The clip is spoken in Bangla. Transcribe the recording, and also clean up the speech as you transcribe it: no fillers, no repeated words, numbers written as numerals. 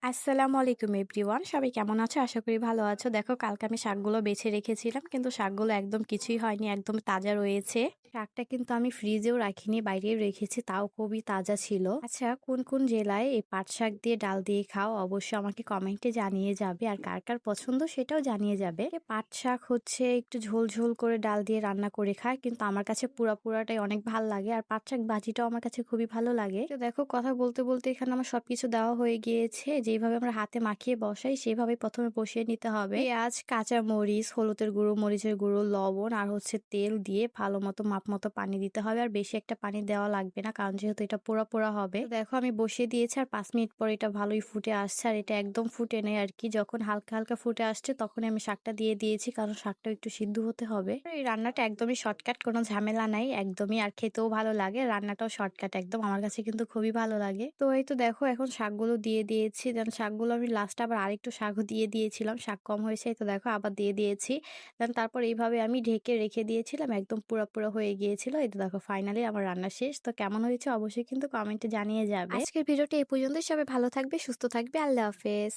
আসসালামু আলাইকুম এভরিওয়ান। সবাই কেমন আছো? আশা করি ভালো আছো। দেখো কালকে আমি শাকগুলো বেছে রেখেছিলাম কিন্তু শাকগুলো একদম কিছুই হয়নি, একদম তাজা রয়েছে। শাকটা কিন্তু আমি ফ্রিজেও রাখিনি, বাইরেও রেখেছি, তাও খুবই তাজা ছিল। আচ্ছা, কোন কোন জেলায় এই পাট শাক দিয়ে ডাল দিয়ে খাও অবশ্যই আমাকে কমেন্টে জানিয়ে যাবে, আর কার কার পছন্দ সেটাও জানিয়ে যাবে। পাট শাক হচ্ছে একটু ঝোল ঝোল করে ডাল দিয়ে রান্না করে খায়, কিন্তু আমার কাছে পুরাটাই অনেক ভাল লাগে, আর পাট শাক ভাজিটাও আমার কাছে খুবই ভালো লাগে। তো দেখো কথা বলতে বলতে এখানে আমার সবকিছু দেওয়া হয়ে গিয়েছে। যেভাবে আমরা হাতে মাখিয়ে বসাই সেভাবে প্রথমে বসিয়ে নিতে হবে। পেঁয়াজ, কাঁচা মরিচ, হলুদের গুঁড়ো, মরিচের গুঁড়ো, লবণ আর হচ্ছে তেল দিয়ে ভালো মতো মাপ মতো পানি দিতে হবে। আর বেশি একটা পানি দেওয়া লাগবে না, কারণ যেহেতু এটা পোড়া পোড়া হবে। তো দেখো আমি বসিয়ে দিয়েছি আর 5 মিনিট পর এটা ভালোই ফুটে আসছে, আর এটা একদম ফুটে নেই আর কি। যখন হালকা হালকা ফুটে আসছে তখনই আমি শাকটা দিয়ে দিয়েছি, কারণ শাকটা একটু সিদ্ধ হতে হবে। এই রান্নাটা একদমই শর্টকাট, কোনো ঝামেলা নাই একদমই, আর খেতেও ভালো লাগে। রান্নাটাও শর্টকাট একদম, আমার কাছে কিন্তু খুবই ভালো লাগে। তো এই তো দেখো এখন শাকগুলো দিয়ে দিয়েছি, দেন শাকগুলো আমি লাস্টে আবার আরেকটু শাকও দিয়ে দিয়েছিলাম, শাক কম হয়েছে, এই তো দেখো আবার দিয়ে দিয়েছি। দেন তারপর এইভাবে আমি ঢেকে রেখে দিয়েছিলাম, একদম পুরো হয়ে গিয়েছিল। এই তো দেখো ফাইনালি আমার রান্না শেষ। তো কেমন হয়েছে অবশ্যই কিন্তু কমেন্টে জানিয়ে যাবে। আজকের ভিডিওটা এই পর্যন্তই। সবাই ভালো থাকবে, সুস্থ থাকবে, আল্লাহ হাফেজ।